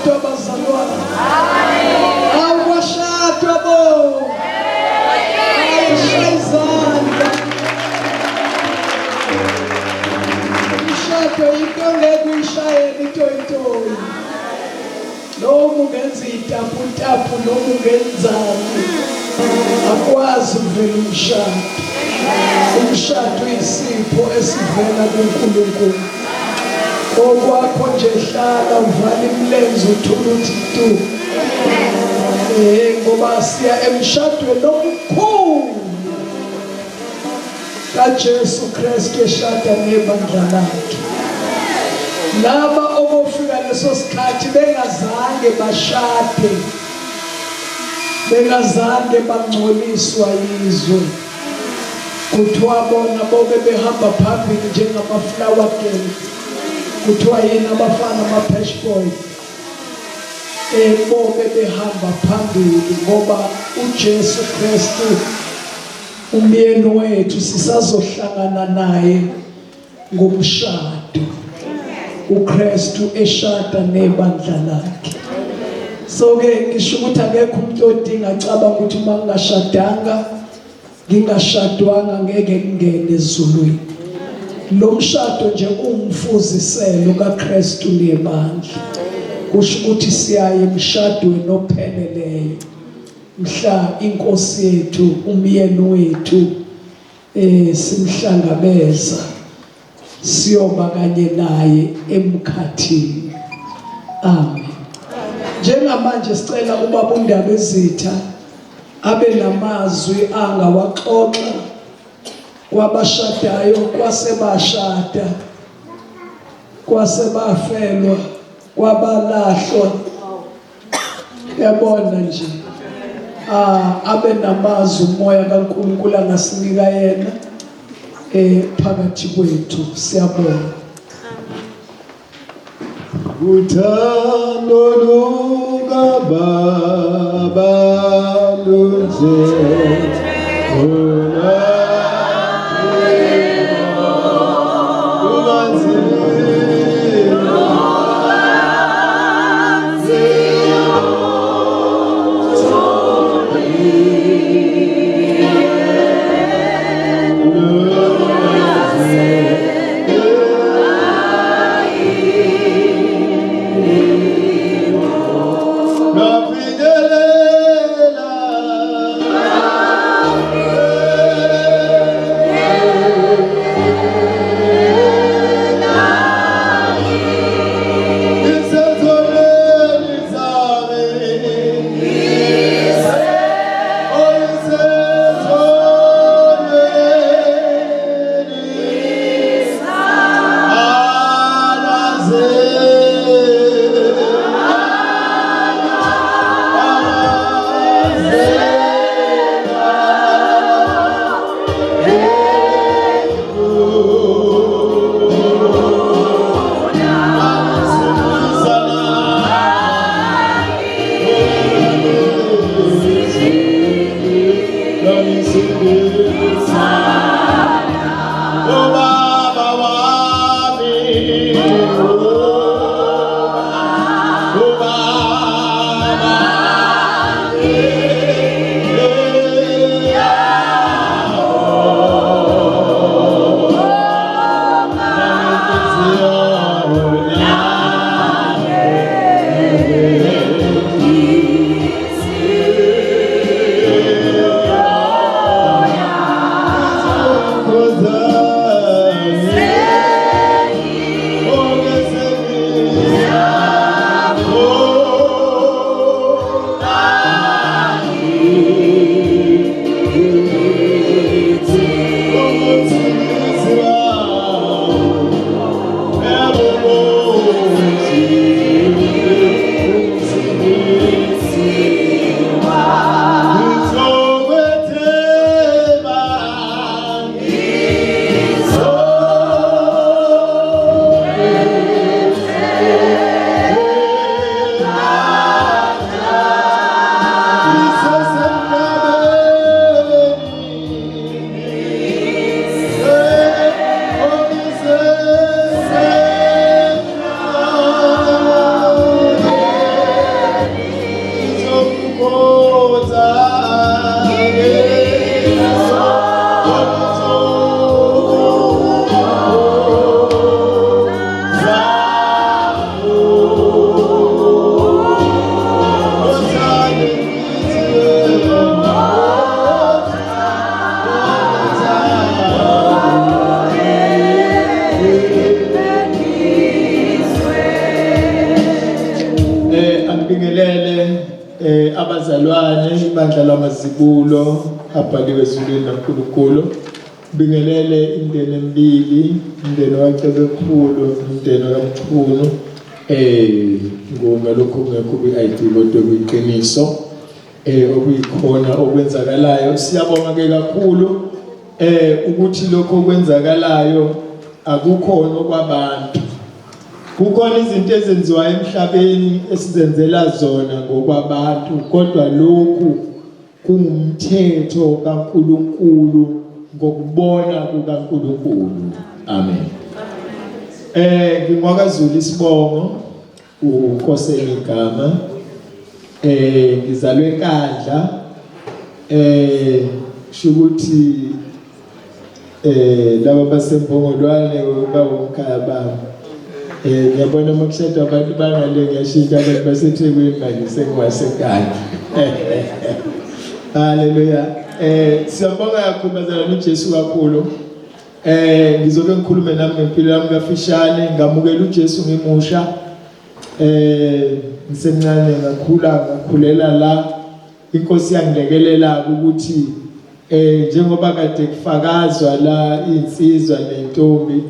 kwashadwa bazalwane. Awashadwa bo. Ayishayizandla. Umshado into ngeke uyishayele itoyitoyi. Noma ungenza itapu noma ungenzani. Akwazi ukuvela umshado. Umshado uyisipho esivela kuNkulunkulu. Okwakho nje hlala uvala imilenze uthula uthi tu. Ngoba siya emshadweni omkhulu kaJesu Kristu eshada nebandla lakhe. Laba obofika leso sikhathi bengazange bashade, bengazange bangcoliswa yizwe, kuthiwa bona bobe behamba phambili njengamaflower girl, kuthiwa yini abafana ama-patch boy, bobe behamba phambili ngoba uJesu Kristu umyeni wethu sisazohlangana naye ngomshado. uKristu eshada nebandla lakhe. So ke ngisho ukuthi akekho umuntu odinga acaba ukuthi uma ngingashadanga ngingashadwanga ngeke ngingene ezulwini. Lo mshado nje ungumfuziselo kaKristu nebandla. Kusho ukuthi siyaye emshadweni opheleleyo. Mhla inkosi yethu umyeni wethu simhlangabeza siyoba kanye naye emkhathini. Amen. Njengamanje sicela ubaba uNdabezitha abe namazwi angawaxoxa kwabashadayo, kwasebashada, kwasebafelwa, kwabalahlwa. Yabona nje abe namazwi umoya kaNkulunkulu angasinika yena phakathi kwethu. Siyabonga. Uthando lukaBaba lunje Nafidelela ngibingelele abazalwane ibandla lamazibulo abhaliwe ezulwini naNkulunkulu. Ngibingelele indeni emibili, indeni kaCebekhulu, indeni kaMchunu. Ngalokho kungekho kwi-ID kodwa kuyiqiniso okuyikhona okwenzakalayo. Siyabonga ke kakhulu ukuthi lokho okwenzakalayo akukhona okwabantu. Kukhona izinto ezenziwa emhlabeni esizenzela zona ngokwabantu, kodwa lokhu kungumthetho kaNkulunkulu ngokubona kukaNkulunkulu. Amen. NgingwakaZulu Isibongo, uNkoseni igama. Ngizalwe eNkandla. Shukuthi laba basempongolwane bawumkhaya bami. Ngiyabona makushada abantu bangale ngiyashintsha abantu baseThekwini manje sengiwaseNkandla. Haleluya. Siyabonga kakhulu bazalwane uJesu kakhulu. Ngizoke ngikhulume nami ngempilo yami kafishane, ngamukela uJesu ngimusha. Ngisemncane ngakhulela la. Inkosi yangilekelela ukuthi njengoba kade kufakazwa la insizwa nentombi,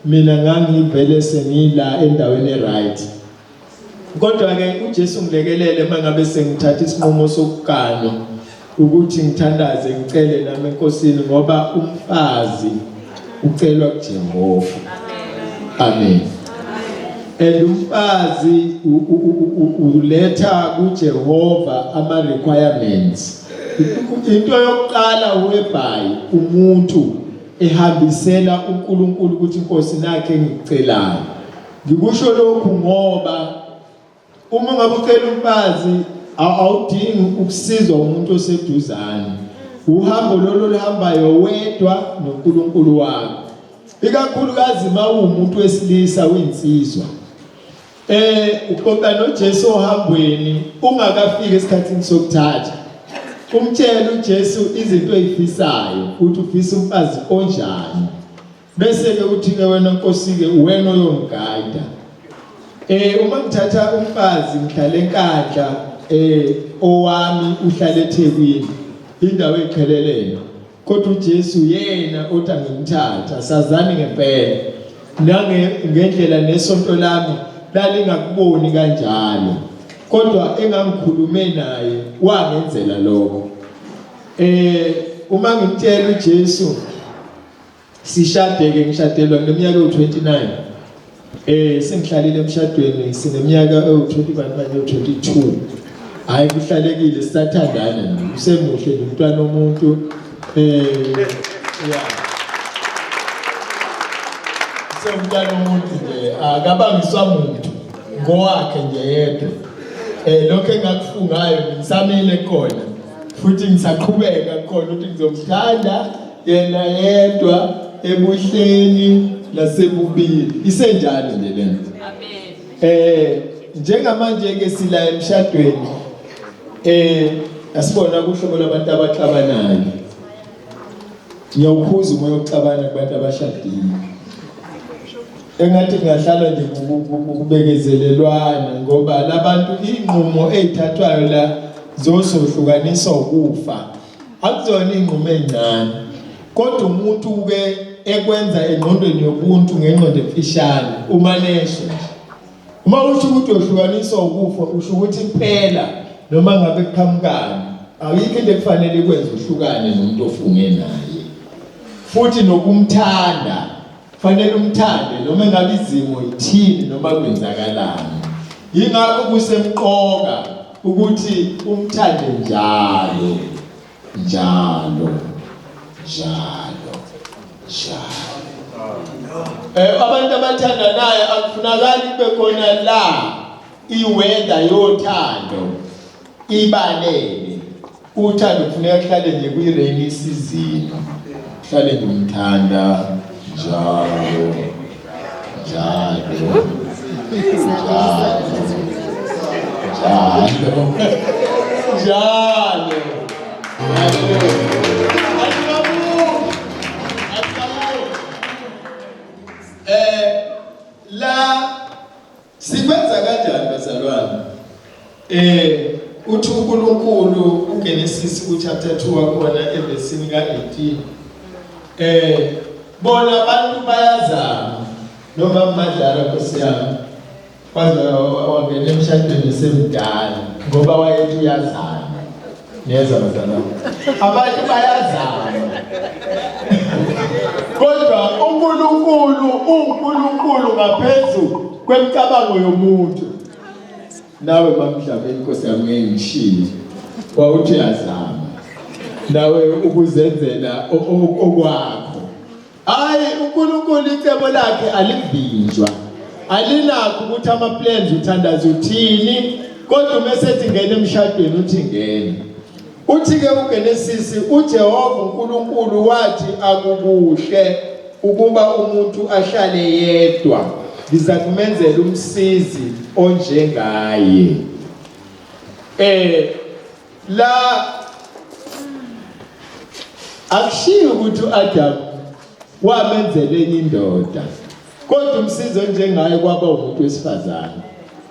mina ngangivele sengila endaweni right. Kodwa ke uJesu ngilekelele mangabe sengithatha isinqumo sokuganwa ukuthi ngithandaze ngicele nami enkosini ngoba umfazi ucelwa kuJehova. Amen. Umfazi uletha kuJehova ama requirements. Into yokuqala whereby umuntu ehambisela uNkulunkulu ukuthi inkosi nakhe ngicelayo. Ngikusho lokhu ngoba uma ngabe ucela umfazi awudingi ukusizwa umuntu oseduzane. Uhambo lolo lihambayo wedwa noNkulunkulu wakho. Ikakhulukazi mawumuntu wesilisa winsizwa. Uqoqa noJesu ohambweni ungakafika esikhathini sokuthatha. Umtshela uJesu izinto ezifisayo ukuthi ufisa umfazi onjani. Bese ke uthi ke wena Nkosi ke wena oyongigayida. Uma ngithatha umfazi ngihlala eNkandla, owami uhlala eThekwini, indawo eqhelelene. Kodwa uJesu yena othi angimthatha, sazani ngempela. Ngendlela nesonto lami lalingakuboni kanjalo. Kodwa engangikhulume naye wangenzela lokho. Uma ngimtshela uJesu sishadeke, ngishadelwa ngeminyaka ewu-29. Sengihlalile emshadweni sineminyaka ewu-21 manje ewu-22. Hayi kuhlalekile, sisathandana nami. Usemuhle nomntwana omuntu. Umntwana omuntu nje akabangiswa muntu ngowakhe nje yedwa. Lokho engakufungayo ngisamile khona futhi ngisaqhubeka khona ukuthi ngizomthanda yena yedwa ebuhleni nasebubili. Isenjalo nje lento. Amen. Njengamanje ke sila emshadweni asibona kuhlobo labantu abaxabanayo. Ngiyawukhuza umoya wokuxabana kubantu abashadile. Engathi ngahlala nje ukubekezelelwana ngoba labantu inqumo ezithathwayo la zosohlukaniswa ukufa. Akuzona inqumo encane. Kodwa umuntu ke ekwenza engqondweni yobuntu ngengqondo efishane umaneshe. Uma usho ukuthi uhlukaniswa ukufa usho ukuthi impela noma ngabe kuqhamukani ayikho into ekufanele ikwenze uhlukane nomuntu ofunge naye. Futhi nokumthanda fanele umthande noma ngabe izimo yithini noma kwenzakalani. Yingakho kusemqoka ukuthi umthande njalo. Abantu abathandanayo akufunakali kube khona la iweather yothando ibalele. Uthando kufuneka kuhlale nje kwi-rainy season. Kuhlale ngimthanda njalo. La sikwenza kanjani bazalwane? uthi uNkulunkulu uGenesis chapter 2 wakhona evesini ka18 bona abantu bayazama noma madlala Nkosi yami kwaze wangena emshadweni semdala ngoba wayethi uyazama neza bazana abantu bayazama kodwa uNkulunkulu ngaphezulu kwemicabango yomuntu nawe bamhlabeni Nkosi yami ngengishilo wawuthi uyazama nawe ukuzenzela okwakho hayi uNkulunkulu icebo lakhe alivinjwa alinakho ukuthi ama-plans uthandaza uthini kodwa mesethi ngene emshadweni uthi ngene uthi-ke uGenesis uJehova uNkulunkulu wathi akukuhle ukuba umuntu ahlale yedwa ngiza kumenzela umsizi onjengaye la akushiyo ukuthi uAdam wamenzele indoda kodwa umsizi onjengaye kwaba umuntu wesifazane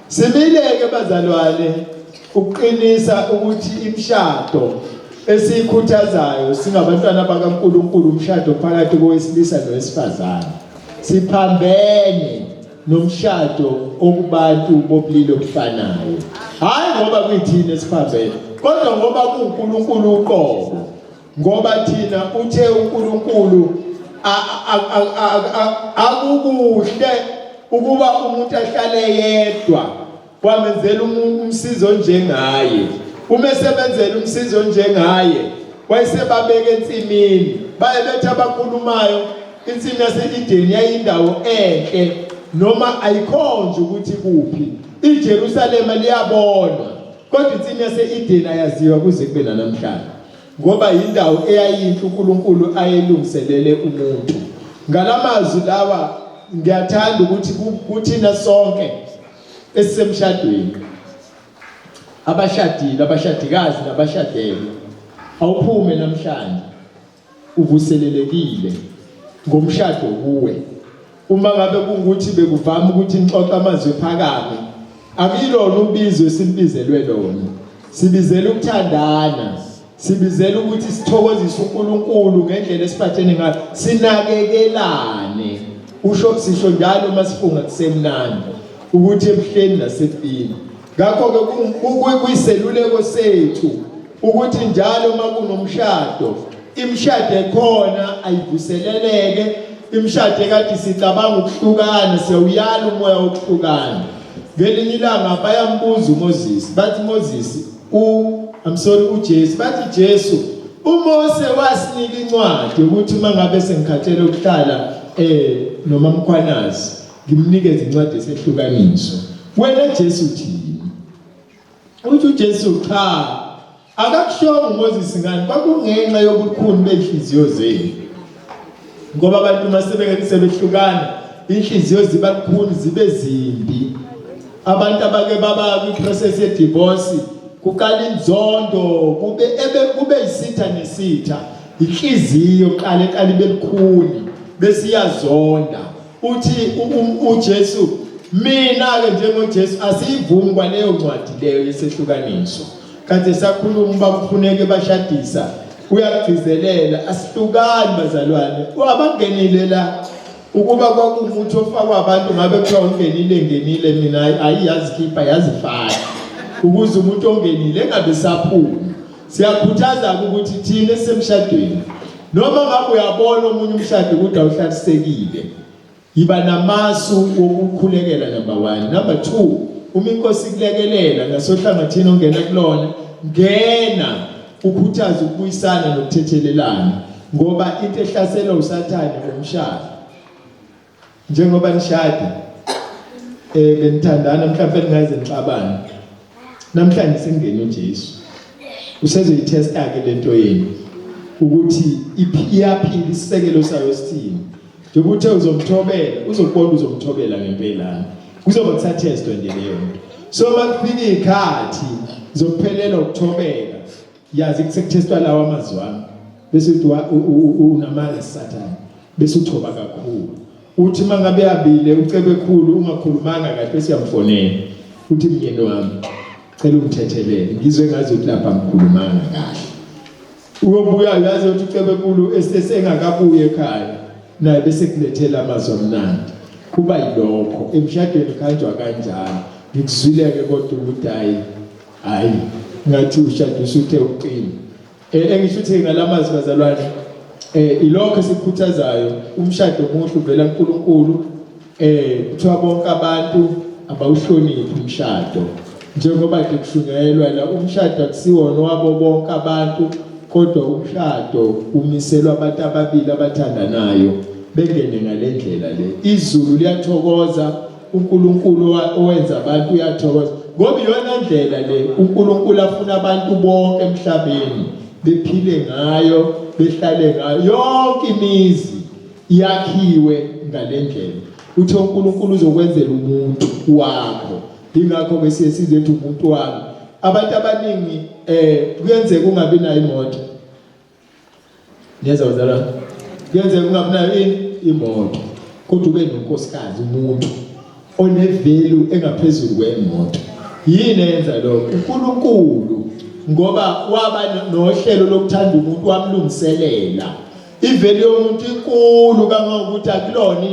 sibileke bazalwane ukuqinisa ukuthi imshado esikhuthazayo singabantwana bakaNkulunkulu umshado phakathi kowesilisa nowesifazane siphambene nomshado okubantu bobulili obufanayo hayi ngoba kuyithina esiphambene kodwa ngoba kuNkulunkulu uqobo ngoba thina uthe uNkulunkulu akukuhle ukuba umuntu ahlale yedwa wamenzela umsizi onjengaye umesebenzela umsizi onjengaye wayesebabeka ensimini bayebethi abakhulumayo insimi yase-Edeni yayindawo enhle noma ayikhonje ukuthi kuphi iJerusalema liyabonwa kodwa insimi yase-Edeni ayaziwa kuze kube namhlanje ngoba indawo eyayinhle uNkulunkulu ayelungiselele umuntu ngalamazwi lawa ngiyathanda ukuthi kuthina sonke esisemshadweni abashadile abashadikazi nabashadele awuphume namhlanje uvuselelekile ngomshado kuwe uma ngabe kungukuthi bekuvama ukuthi nixoxa amazwi phakame akuyilona ubizo esimbizelwe lona sibizela ukuthandana sibizela ukuthi sithokozise uNkulunkulu ngendlela esiphathene ngayo sinakekelane sisho njalo masifunga kusemnandi ukuthi ebuhleni nasefini ngakho ke kuyiseluleko sethu ukuthi njalo uma kunomshado imshado ekhona ayivuseleleke imshado ekade sicabanga ukuhlukana sewuyala umoya wokuhlukana ngelinye ilanga bayambuza uMoses bathi Moses uJesu bathi Jesu uMose wasinika incwadi ukuthi uma ngabe sengikhathele ukuhlala noma mkhwanazi ngimnikeze incwadi esehlukaniso wena Jesu uthini uthi uJesu cha akakushongo uMoses ngani kwakungenxa yobukhulu benhliziyo zenu ngoba abantu masebeke sebehlukana inhliziyo ziba kukhulu zibe zimbi abantu abake baba kwi-process ye divorce kuqala inzondo kube isitha nesitha inhliziyo qala ibelukhuni bese iyazonda uthi uJesu mina ke njengoJesu asiyivumi kwaleyo ncwadi leyo yesehlukaniso kade sakhuluma bakufuneke bashadisa uyakugcizelela asihlukani bazalwane abangenile la ukuba kwakumuntu ofakwa abantu ngabe kuthiwa ungenile mina ayiyazi khipha yazifaka ukuze umuntu ongenile engabe saphuma siyakhuthaza ukuthi thina esemshadweni noma ngabe uyabona omunye umshado ukuthi awuhlalisekile yiba namasu wokukhulekela number 1 number 2 uma inkosi kulekelela ngasohlangathini ongena kulona ngena ukhuthaza ukubuyisana nokuthethelelana ngoba into ehlasela usathane ngomshado njengoba nishada benithandana mhlawumbe ningaze nixabane namhlanje sengene uJesu usezoyitesta ke lento yenu ukuthi iyaphila isisekelo sayo sithini njengokuthi uzomthobela uzokubona uzomthobela ngempela kuzoba kusathestwa nje leyo nto so makufika ikhathi zokuphelela ukuthobela yazi kusekutestwa lawa amazwi wami bese uthi unamandla Sathane bese uthoba kakhulu uthi mangabe yabile ucebe ekhulu ungakhulumanga kahle bese uyamfonela uthi myeni wami cela umthethelele ngizwe ngazi ukuthi lapha ngikhulumanga kahle uyobuya yazi ukuthi uCebekulu esengakabuye ekhaya naye bese kulethela amazwi amnandi kuba yilokho emshadweni kanjwa kanjalo ngikuzwileke kodwa ukuthi hayi ngathi ushado usuthe uqina engisho ukuthi ngalamazwi bazalwane ilokho esikhuthazayo umshado omuhle uvela kuNkulunkulu kuthiwa bonke abantu abawuhloniphi umshado njengoba nje kushunyayelwa la umshado akusiwona wabo bonke abantu kodwa umshado umiselwa abantu ababili abathandanayo bengene ngalendlela le izulu liyathokoza uNkulunkulu owenza abantu uyathokoza ngoba iyona ndlela le uNkulunkulu afuna abantu bonke emhlabeni bephile ngayo behlale ngayo yonke imizi yakhiwe ngalendlela uthi uNkulunkulu uzokwenzela umuntu wakho ingakho bese sizethu umuntu wami abantu abaningi kuyenzeka ungabi nayo imoto niyeza bazalwane kuyenzeka ungabi nayo imoto kodwa ube nonkosikazi umuntu onevelu engaphezulu kwemoto yini enza lokho uNkulunkulu ngoba waba nohlelo lokuthanda umuntu wamlungiselela ivelu yomuntu inkulu kangangokuthi akulona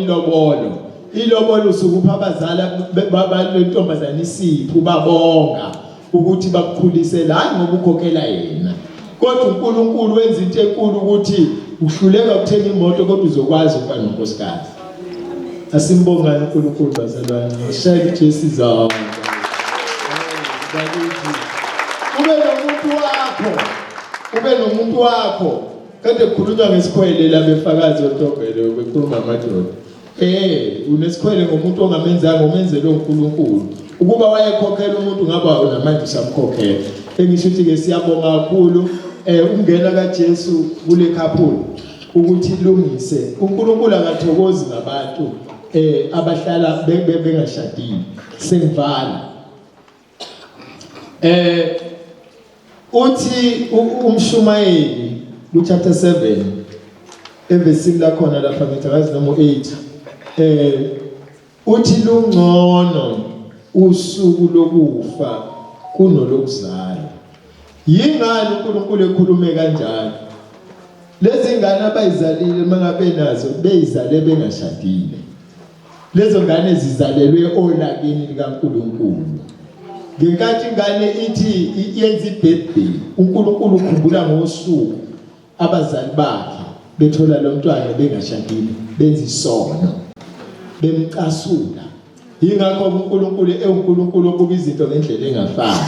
ilobolo usukupha abazala balentombazana isipho babonga ukuthi bakukhulisela hayi ngoba ukhokhela yena kodwa uNkulunkulu wenza into enkulu ukuthi uhluleka ukuthenga imoto kodwa uzokwazi ukuba nonkosikazi asimbongani uNkulunkulu bazalwane ngishaya uJesu izandla ube nomuntu wakho kade kukhulunywa ngesikhwele la befakazi oTobhele bekhuluma amadoda unesikhwele ngomuntu ongamenzanga umenzele uNkulunkulu ukuba wayekhokhela umuntu ngaba unamanje usamkhokhela engisho ukuthi ke siyabonga kakhulu ungena kaJesu kule couple ukuthi ilungise uNkulunkulu akathokozi ngabantu abahlala bengashadile sengivala uthi umshumayeli ku chapter 7 evesini la khona lapha ngithazi noma 8 uthi lungcono usuku lokufa kunolokuzala yingani uNkulunkulu ekhulume kanjalo lezi ngane abayizalile mangabe nazo beyizale bengashadile lezo ngane zizalelwe olakeni likaNkulunkulu ngenkathi ingane ithi yenza ibirthday uNkulunkulu ukhumbula ngosuku abazali bakhe bethola lo mntwana bengashadile benza isono bemcasula yingakho uNkulunkulu uNkulunkulu okuba izinto ngendlela engafani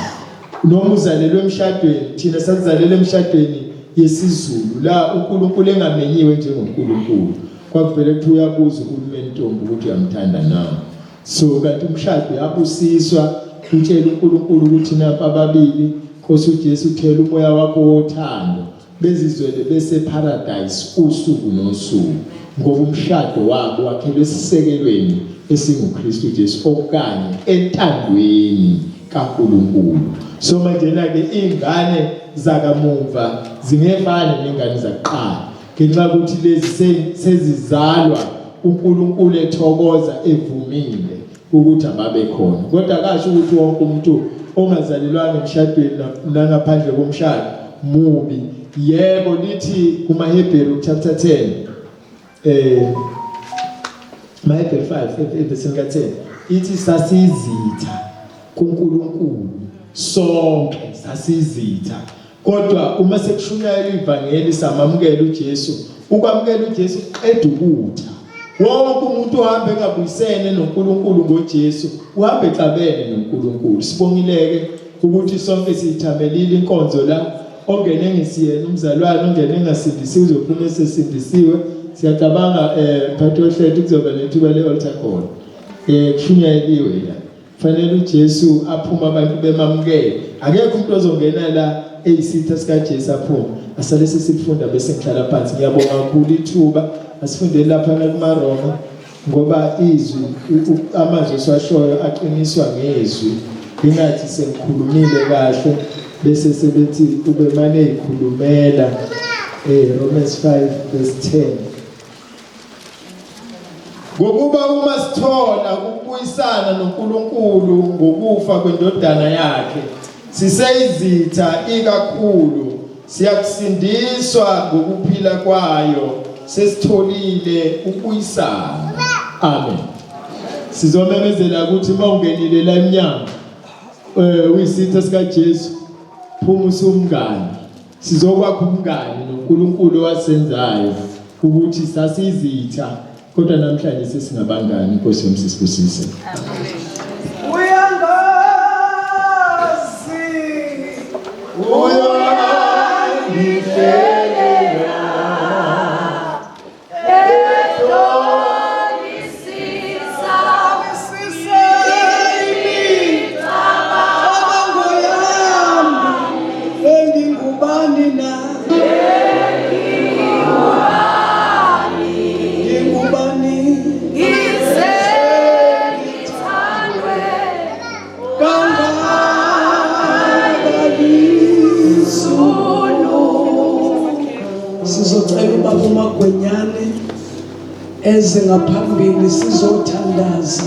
noma uzalelwe emshadweni thina sazalelwe emshadweni yesizulu la uNkulunkulu engamenyiwe njengoNkulunkulu kwavele kuthi uyabuza uhulumeni Ntombi ukuthi uyamthanda na so kanti umshado yabusiswa utshela uNkulunkulu ukuthi napha ababili Nkosi uJesu uthela umoya wakho wothando bezizwele bese paradise usuku nosuku ngoba umshado wabo wakhelwe esisekelweni esinguKristu Jesu okanye entandweni kaNkulunkulu so manje ke ingane zakamuva zingefana nengane zakuqala ngenxa ukuthi lezi sezizalwa uNkulunkulu ethokoza evumile ukuthi ababe khona kodwa akasho ukuthi wonke umuntu ongazalelwanga emshadweni nangaphandle komshado mubi yebo lithi kumaHebheru chapter 10 maHebheru 5 verse 10 ithi sasizitha kuNkulunkulu sonke sasizitha kodwa uma sekushunyayela ivangeli samamukela uJesu ukwamukela uJesu qeda ukutha wonke umuntu uhambe engabuyisene noNkulunkulu ngoJesu uhambe exabene noNkulunkulu sibongileke ukuthi sonke sithamelile inkonzo la ongene ngisiyena umzalwane ongene engasindisiwe uzophuma esesindisiwe siyacabanga mphathi ohlelo kuzoba nethuba lealtar call kushunyayeliwe la fanele uJesu aphuma abantu bemamukele akekho umuntu ozongena la eyisitha sika Jesu aphuma asale sesifunda bese ngihlala phansi ngiyabonga kakhulu ithuba asifundele lapha kumaRoma ngoba izwi amazwi swashoyo aqiniswa ngezwi ingathi sengikhulumile kahle bese sebethi ube mane ezikhulumela Romans 5 verse 10 ngokuba uma sithola ukubuyisana noNkulunkulu ngokufa kwendodana yakhe siseyizitha ikakhulu siyakusindiswa ngokuphila kwayo sesitholile ukuyisana. Amen. Sizomemezela ukuthi mawungenile la eminyango uyisitha sika Jesu phuma usumngani. Sizokwakha umngani noNkulunkulu owasenzayo ukuthi sasizitha kodwa namhlanje sesingabangani. Inkosi yomsisibusise. Sizocela ubaba uMagwenyane eze ngaphambili sizothandaza.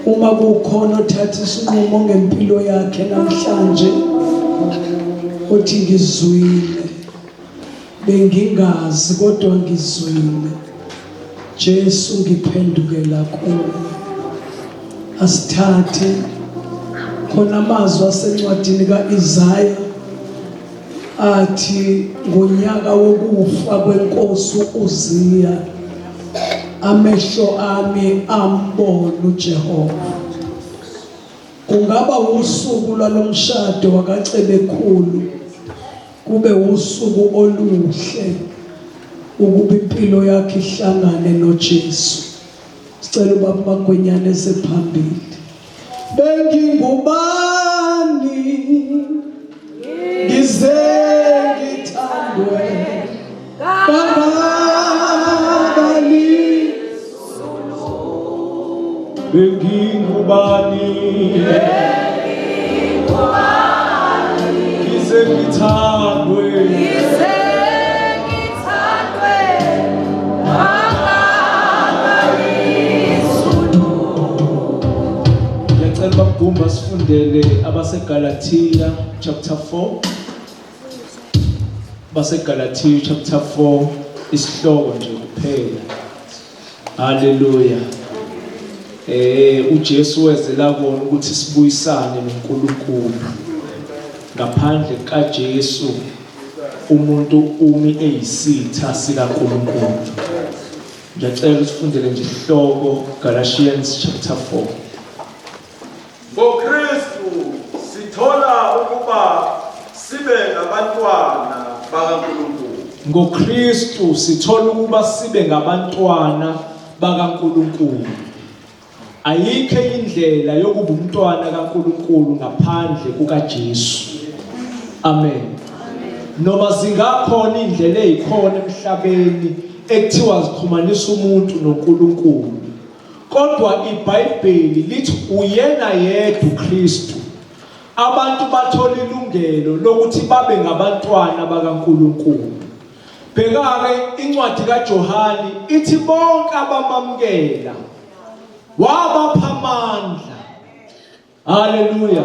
Uma kukhona othatha isinqumo ngempilo yakhe namhlanje uthi ngizwile, bengingazi kodwa ngizwile, Jesu ngiphendukela kuwe. Asithathe khona amazwi asencwadini kaIsaya athi ngonyaka wokufa kwenkosi uZiya amehlo ami ambona uJehova. Kungaba usuku lwalomshado wakaCebekhulu kube usuku oluhle ukuba impilo yakhe ihlangane noJesu. Sicela ubaba uMagwenyane sephambili. Bengingubani ngize ngithandwe kangakani, bengingubani ngize ngithandwe ngiyacela babugumba sifundele abaseGalatia chapter 4. baseGalatia chapter 4 isihloko nje kuphela. Haleluya. uJesu wezela kona ukuthi sibuyisane noNkulunkulu. Ngaphandle kaJesu umuntu umi eyisitha sikaNkulunkulu. Ngiyacela usifundele nje isihloko Galatians chapter 4. NgoKristu sithola ukuba sibe ngabantwana bakaNkulunkulu. NgoKristu sithola ukuba sibe ngabantwana bakaNkulunkulu. Ayikho indlela yokuba umntwana kaNkulunkulu ngaphandle kukaJesu. Amen. Noma zingakhona indlela ezikhona emhlabeni ekuthiwa zixhumanisa umuntu noNkulunkulu, kodwa iBhayibheli lithi uyena yedwa uKristu abantu bathola ilungelo lokuthi babe ngabantwana bakaNkulunkulu. Bheka-ke incwadi kaJohane ithi bonke abamamukela wabapha amandla. Haleluya.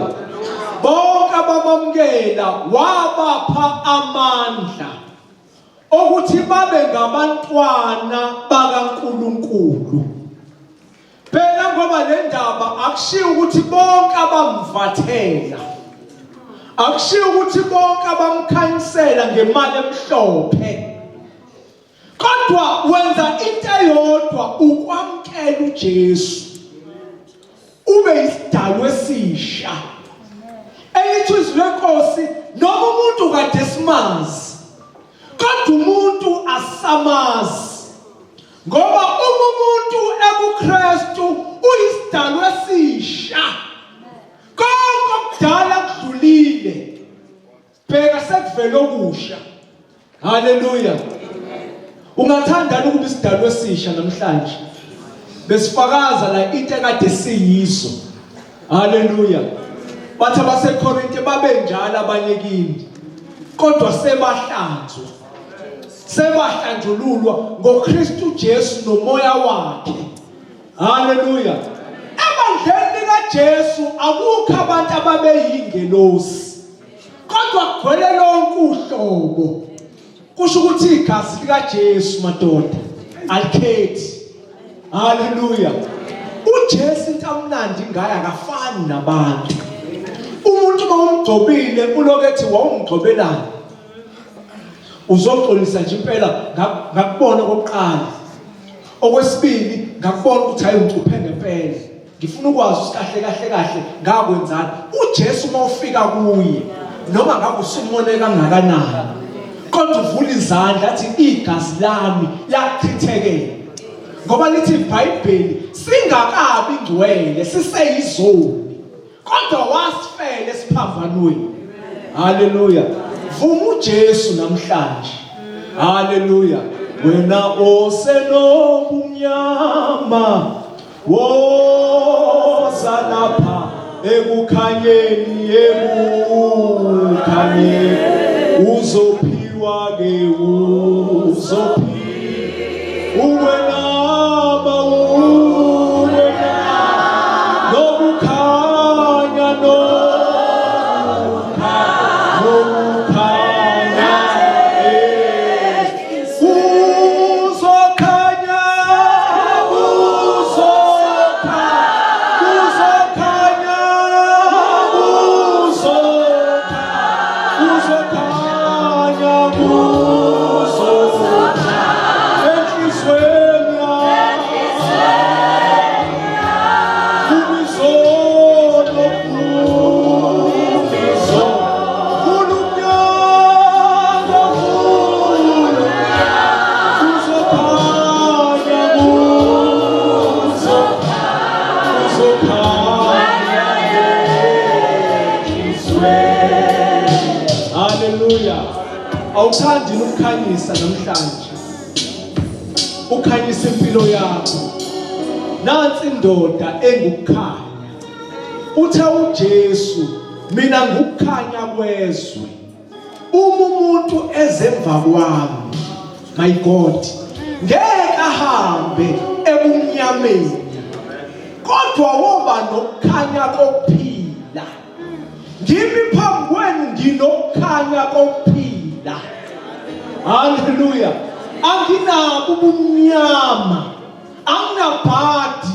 Bonke abamamukela wabapha amandla ukuthi babe ngabantwana bakaNkulunkulu. Phela ngoba le ndaba akushiyo ukuthi bonke abamvathela, akushiyo ukuthi bonke abamkhanyisela ngemali emhlophe, kodwa wenza into eyodwa, ukwamkela uJesu ube isidalwa esisha. Elithi izwi lenkosi noma umuntu kade simazi kodwa umuntu asamazi, ngoba umuntu ekuKristu uyisidalwa esisha. Konke okudala kudlulile, bheka sekuvele okusha. Haleluya. Ungathandana ukuba isidalwa esisha namhlanje? Besifakaza la into ekade siyizo. Haleluya. Bathi abaseKorinte babenjalo abanye kini, kodwa sebahlanjululwa ngoKristu Jesu nomoya wakhe. Haleluya. Ebandleni likaJesu akukho abantu ababeyingelosi. Kodwa kugcwele lonke uhlobo. Kusho ukuthi igazi likaJesu madoda alikhethi. Hallelujah. uJesu into amnandi ngaye akafani nabantu. Umuntu mawumgcobile ulokethi wawumgcobelana. Uzoxolisa nje impela ngakubona kokuqala. Okwesibili ngakubona ukuthi hayi ngicuphe ngempela. Ngifuna ukwazi kahle ngakwenzani. uJesu mawufika kuye noma ngabe usumone kangakanani. Kodwa uvula izandla athi igazi lami lachithekela. Ngoba lithi iBhayibheli singakabi ingcwele siseyizoni. Kodwa wasifela esiphambanweni. Hallelujah. Vuma uJesu namhlanje. Hallelujah. Wena osenobumnyama woza lapha ekukhanyeni uzophiwa ke uzophiwa awuthandi ukukhanyisa namhlanje. Ukhanyisa impilo yakho. Nansi indoda engukukhanya. Uthe uJesu mina ngukukhanya kwezwe. Uma umuntu ezemva kwami, my God, ngeke ahambe ebumnyameni. Kodwa woba nokukhanya kokuphila. Ngimi phambi kwenu nginokukhanya kokuphila. Hallelujah. Anginabo ubumnyama. Anginabhadi.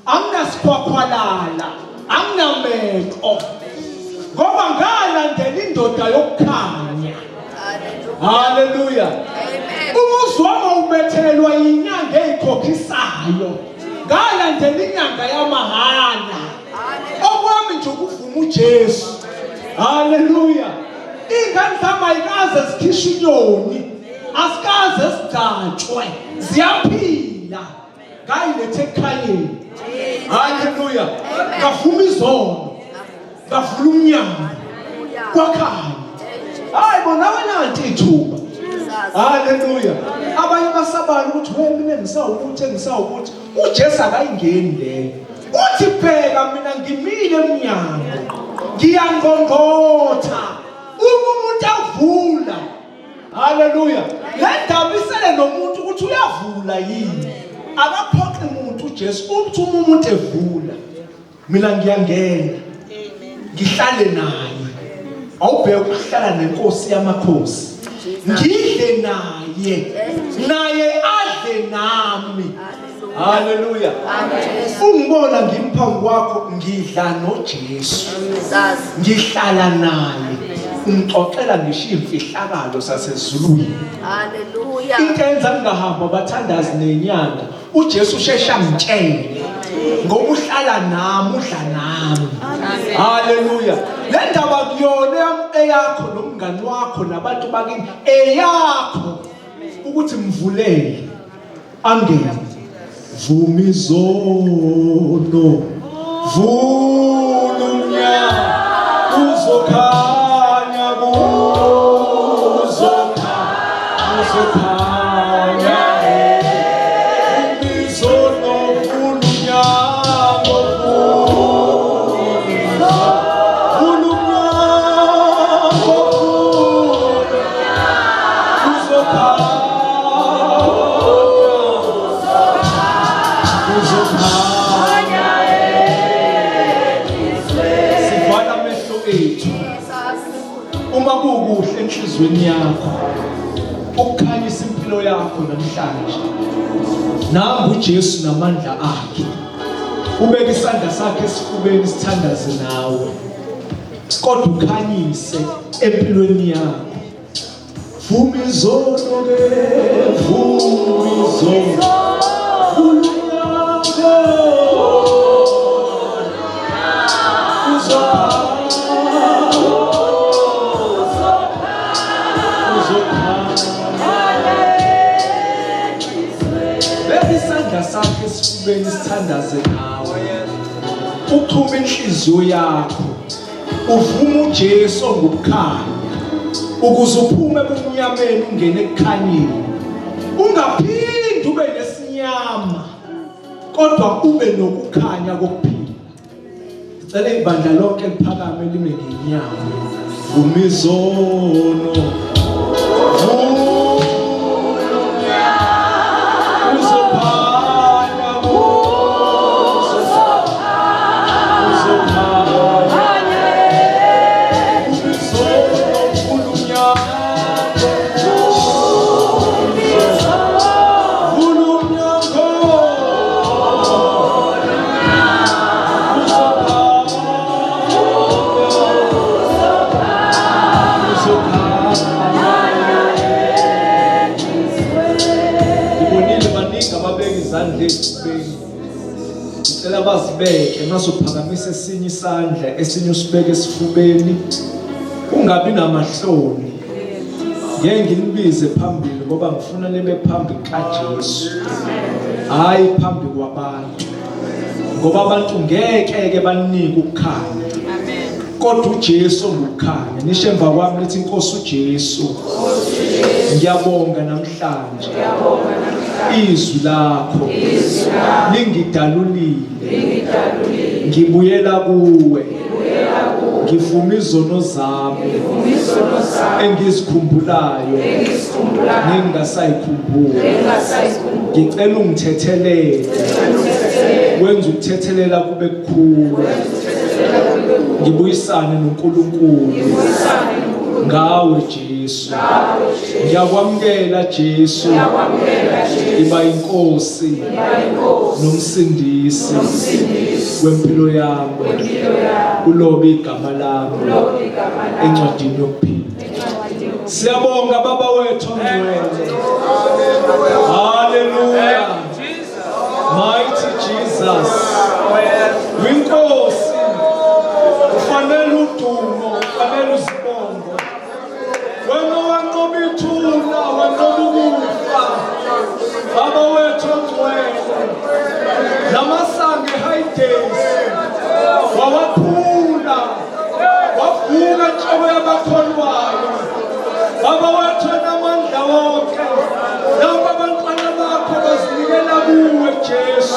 Anginasikhwakhwalala. Anginamehlo. Ngoba ngalandela indoda yokukhanya. Hallelujah. Umuzi wami ubethelwa inyanga eyikhokhisayo. Ngalandela inyanga yamahhala. Okwami nje ukuvuma uJesu. Hallelujah. Ingane zami ayikaze zikhishwe inyoni. Asikaze sigcatshwe. Ziyaphila. Ngayilethe ekhayeni. Hallelujah. Ngavuma izono. Ngavula umnyango. Kwakhanya. Hayi bona nanti ithuba. Hallelujah. Abanye basabala ukuthi wena mina ngisawukuthi uJesu akayingeni leyo. Uthi phela mina ngimile emnyango. Ngiyangongotha. Umuntu avula. Hallelujah. Le ndaba isele nomuntu ukuthi uyavula yini. Akaphoqi umuntu uJesu uthi umuntu evula. Mina ngiyangena. Ngihlale naye. Awubheke ukuhlala nenkosi yamakhosi. Ngidle naye adle nami. Hallelujah. Ungibona ngimphambi kwakho ngidla noJesu. Ngihlala naye. Ngixoxela ngisho imfihlakalo sasezulwini. Hallelujah. Intenza ngahamba bathandazi nenyanga. uJesu ushesha ngitshele. Ngoba uhlala nami, udla nami. Hallelujah. Le ndaba kuyona eyakho nomngani wakho nabantu bakini eyakho ukuthi mvulele angene. Vuma izono. Vula umnyango uzokhanya uzokhanya izono vula umnyango uzokhanya wethu uma kukuhle enhlizweni yakho ukukhanyisa impilo yakho namhlanje namba uJesu namandla akhe ubeka isandla sakhe esifubeni sithandaze nawe kodwa ukhanyise empilweni yakho vuma izono ke vuma izono sakhe esifubeni sithandaze nawe uxhuma inhliziyo yakho uvuma uJesu ngokukhanya ukuze uphume ebumnyameni ungene ekukhanyeni ungaphindi ube nesinyama kodwa ube nokukhanya kokuphila ngicela ibandla lonke liphakame lime ngenyama umizono bazibeke masuphakamisa esinye isandla esinye usibeke esifubeni ungabi namahloni ngeke nginibize phambili ngoba ngifuna lebe phambili kaJesu hayi phambili kwabantu ngoba abantu ngeke ke banike ukukhanya kodwa uJesu ngokukhanya nisho emva kwami nithi Inkosi uJesu ngiyabonga namhlanje izwi lakho lingidalulile ngibuyela kuwe ngivuma izono zami engizikhumbulayo nengasayikhumbula ngicela ungithethelele wenza ukuthethelela kube kukhulu ngibuyisane noNkulunkulu ngawe Jesu ngiyakwamukela Jesu iba inkosi nomsindisi wempilo yami ulobe igama lami encwadini yokuphila siyabonga baba wethu ongcwele haleluya mighty Jesus winkosi ufanele udumo ufanele uzibongo wena wanqoba ithuna wanqoba ukufa baba wethu ongcwele namasange high days wawaphula wavuka nhloko yabakholwayo baba wethu namandla wonke nabo abantwana bakho bazinikela kuwe Jesu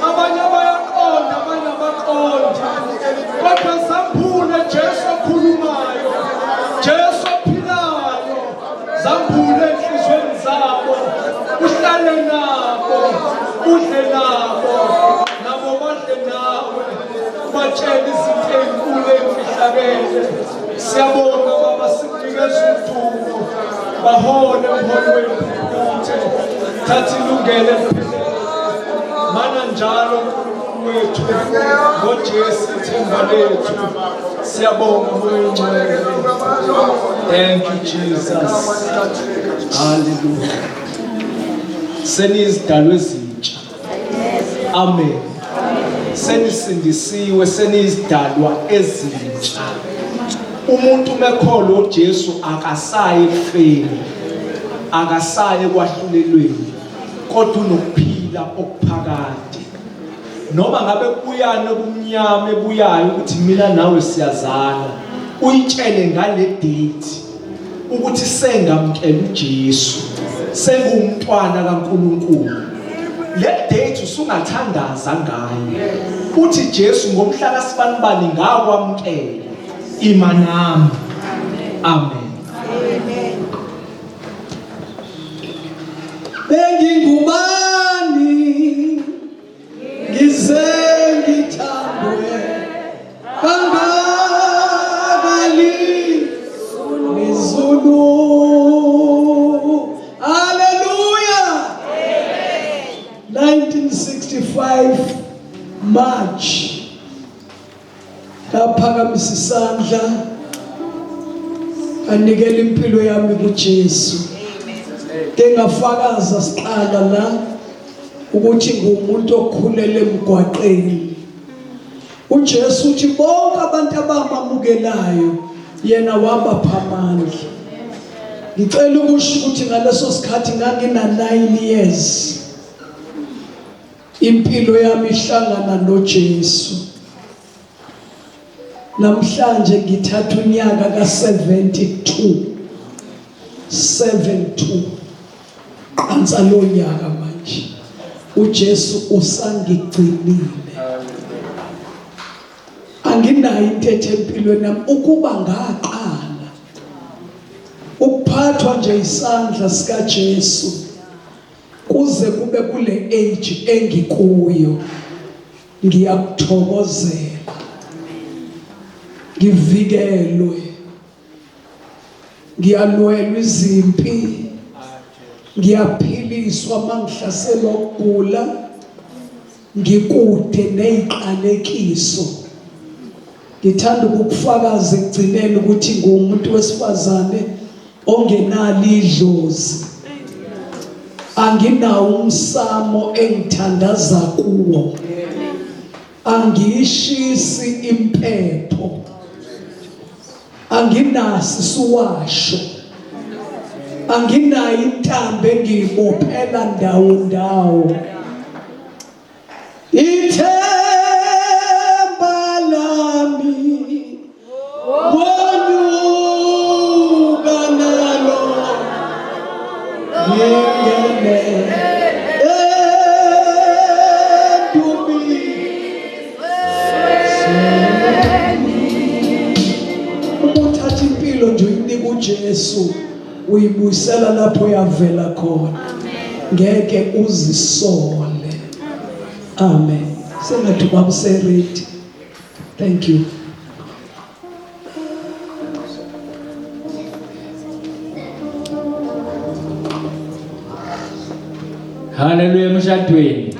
abanye bayaqonda abanye abaqondi kodwa zambule Jesu okhulumayo Jesu ophilayo zambule enhlizweni zabo uhlale nabo udle nabo nabo badle nawe batshela izinto ezinkulu ezifihlakele siyabonga baba sikunikeza udumo bahole umholi wempilo thatha ilungelo mana njalo wethu ngoJesu ithemba lethu siyabonga moyo ngcwele thank you Jesus hallelujah senizidalwe ezintsha amen senisindisiwe senizidalwa ezintsha umuntu mekholwa uJesu akasayi efeni akasayi kwahlulelweni kodwa unokuphila okuphakade noma ngabe kuyana kumnyama ebuyayo ukuthi mina nawe siyazana uyitshele ngale date ukuthi sengamkela uJesu sengumntwana kaNkulunkulu le date usungathandaza ngayo uthi Jesu ngomhla kaSibanibani ngakwamkela imanami amen bengingubani ngize ngithandwe kangaka phansi isandla anikele impilo yami kuJesu. Ngingafakaza siqala la ukuthi ngumuntu okhulele emgwaqeni. uJesu uthi bonke abantu abamamukelayo yena wabapha amandla. Ngicela ukusho ukuthi ngaleso sikhathi ngangina 9 years. Impilo yami ihlangana noJesu. Namhlanje ngithatha unyaka ka72. 72. Ansalo nyaka manje. uJesu usangigcinile. Anginayo intethe empilweni nami ukuba ngaqala ukuphathwa nje isandla sika Jesu kuze kube kule age engikuyo. Ngiyakuthokozela. Ngivikelwe. Ngiyalwelwa izimpi. Ngiyaphiliswa mangihlaselwa ukugula. Ngikude neziqalekiso. Ngithanda ukufakaza ekugcineni ukuthi ngumuntu wesifazane ongenalo idlozi. Anginawo umsamo engithandaza kuwo. Angishisi impepho. Anginasi suwasho. Anginayo intambo engiyibophela ndawo. Ithemba lami wonyuka nalo ngingene umuthatha impilo nje uyinika uJesu uyibuyisela lapho yavela khona. Ngeke uzisole. Amen. Sengathi babuseredi. Thank you. Hallelujah mshadweni.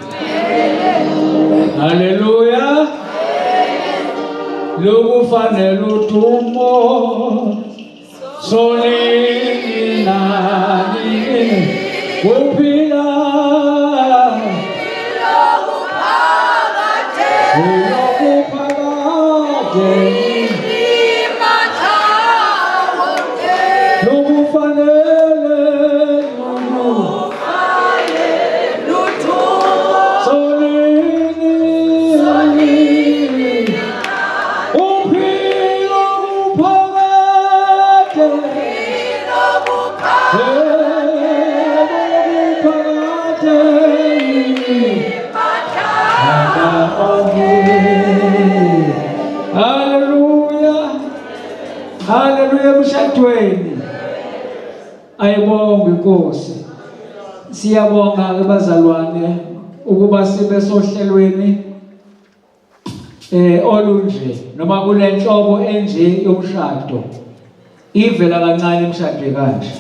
Hallelujah. Lokufanele udumo. Solini nani kuphila. Hallelujah mshadweni. Ayibonge Nkosi. Siyabonga ke bazalwane ukuba sibe sohlelweni olunje noma kulenhlobo enje yomshado. Ivela kancane imshado kanje.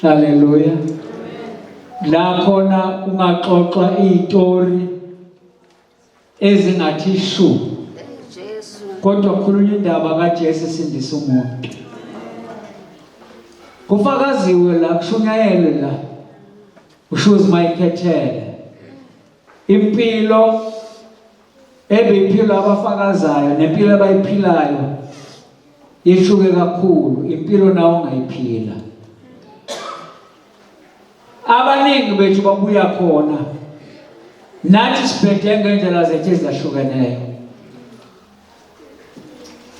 Hallelujah. La khona ungaxoxa izitori ezingathi shu. Kodwa kukhulunywa indaba kaJesu sindisa umuntu. Kufakaziwe la kushunyayelwe la. Ushuzi mayikhethele. Impilo ebeyiphila abafakazayo nempilo abayiphilayo yeshuke kakhulu. Impilo nawo ungayiphila. Abaningi bethu babuya khona. Nathi sibhede ngendlela zethu ezahlukeneyo.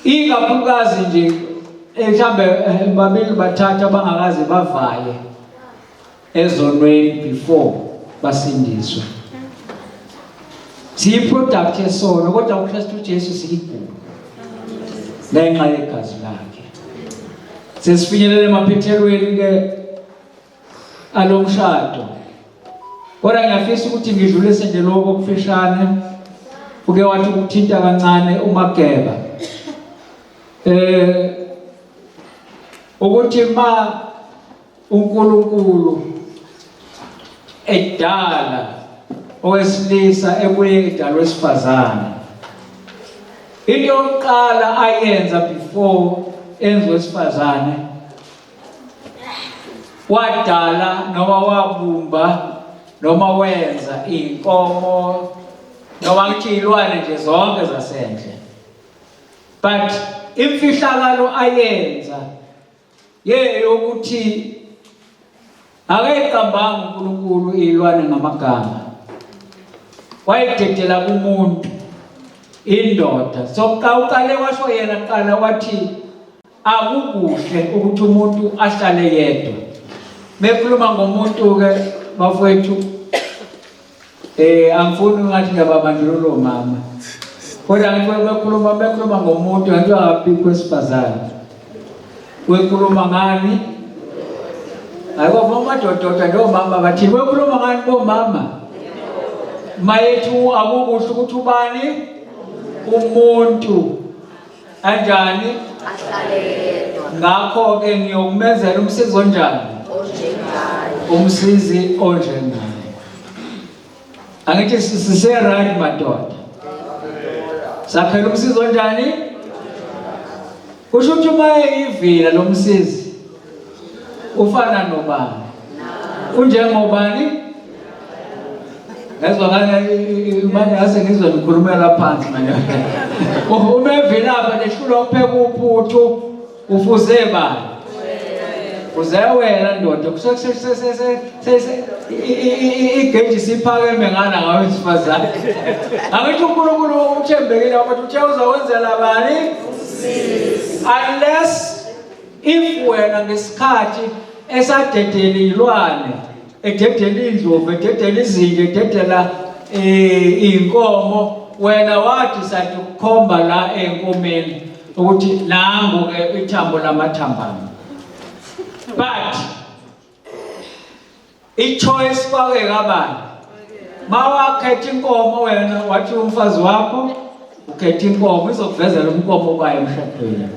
Ikakhulukazi nje mhlambe babili bathatha bangakaze bavaye ezonweni before basindiswe. Siyiproduct yesono kodwa uKristu Jesu siyigugu. Ngenxa yegazi lakhe. Sesifinyelele emaphethelweni ke alomshado. Kodwa ngiyafisa ukuthi ngidlulise nje lokho okufishane. Uke wathi ukuthinta kancane uMageba. Ukuthi ma uNkulunkulu edala owesilisa ebuye edala wesifazane into yokuqala ayenza before enze wesifazane wadala noma wabumba noma wenza inkomo noma ngitshilwane nje zonke zasendle. But imfihlakalo ayenza yokuthi akeqambanga uNkulunkulu ilwane ngamagama, wayededela kumuntu indoda. So xa uqale washo yena qala wathi akukuhle ukuthi umuntu ahlale yedwa. Bekhuluma ngomuntu ke bafowethu, angifuni ngathi ngiyababandlulula mama, kodwa bekhuluma ngomuntu ngathi akabikho wesifazane. Wekhuluma ngani? Ayikho amadoda nomama bathi wekhuluma ngani bomama? Mayethu akukuhle ukuthi ubani umuntu anjani ahlale yedwa. ngakho ke ngiyokumenzela umsizi onjani, umsizi onjengaye. Angithi sise-right madoda, sakhela umsizi onjani. Kusho ukuthi uma eyivila lo msizi ufana nobani, unjengobani. Ngezwa manje ase ngizwe ngikhulumela phansi manje. Uma evila lapha nehlulwa ukupheka uphuthu ufuze bani? Uzewela ndoda igeji siphakeme ngana ngawe sifazane. Angithi uNkulunkulu uthembekile ukuthi uthe uzawenzela bani? Unless if wena ngesikhathi esadedela ilwane, ededela indlovu, ededela izinja, ededela inkomo, wena wathi sathi ukukhomba la enkomeni ukuthi nangu ke ithambo lamathambama. But i-choice kwake kabani? Mawakhetha inkomo wena wathi umfazi wakho ukhetha inkomo izokuvezela umkomo kwayo emshadweni.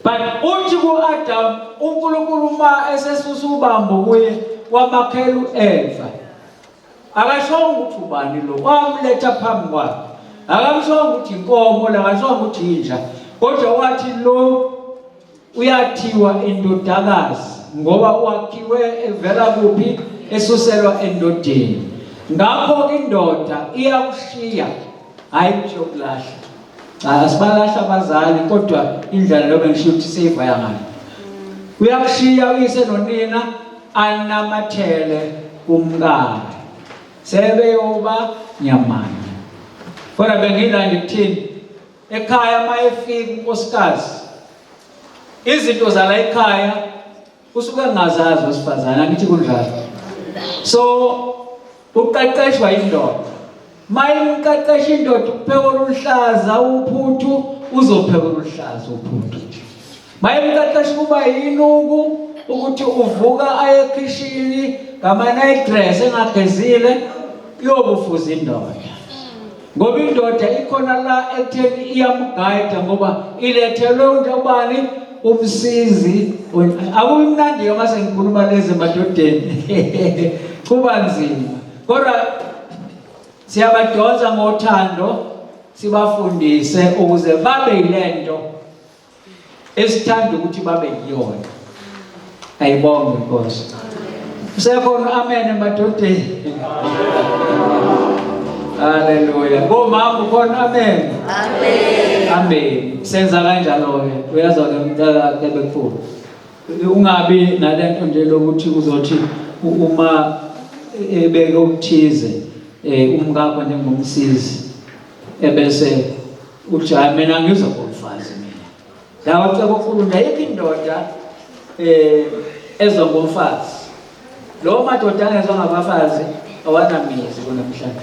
But uthi ku-Adam uNkulunkulu ma esesusa ubambo kuye wamakhela u-Eva, akashongo ukuthi ubani lo, wamletha phambi kwakhe. Akamshongo ukuthi inkomo, akashongo ukuthi inja, kodwa wathi lo uyathiwa indodakazi ngoba wakhiwe evela kuphi? Esuselwa endodeni. Ngakho ke indoda iyakushiya, hayi kuyokulahla. Asibalahla abazali, kodwa indlela lo bengisho ukuthi save yangani. Uyakushiya uyise nonina anamathele kumkakhe, sebeyoba nyamanye. Kodwa bengila ngikuthini, ekhaya mayefika unkosikazi, izinto zala ekhaya usuke engazazi wesifazane, angithi kunjalo. So uqeqeshwa indoda, mayimqeqesha indoda ukupheka oluhlaza uphuthu, uzopheka oluhlaza uphuthu. Mayimqeqesha kuba yinuku ukuthi uvuka aye ekhishini ngama-night dress engagezile, yobufuza indoda. Ngoba indoda ikhona la ekutheni iyamguide ngoba ilethelwe ubani? Umsizi. Akubi mnandi uma sengikhuluma lezi emadodeni kuba nzima, kodwa siyabadonsa ngothando, sibafundise ukuze babe yilento esithanda ukuthi babe yiyona. Ayibonge Nkosi. Usekhona amen emadodeni. Haleluya. Ngomama ukhona amen. Amen. Amen. Senza kanjalo ke uyaza ke umntaka ke bekuphula. Ungabi nalento nje lokuthi uzothi uma ebeke ukuthize umkakho njengomsizi ebese uthi hayi mina ngizokumfazi mina. La ucela ukufunda yiphi indoda ezongomfazi. Lo madoda angezwa ngabafazi awanamizi kunamhlanje.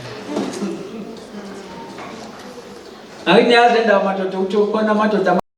Angiyazi ndawo madoda ukuthi khona amadoda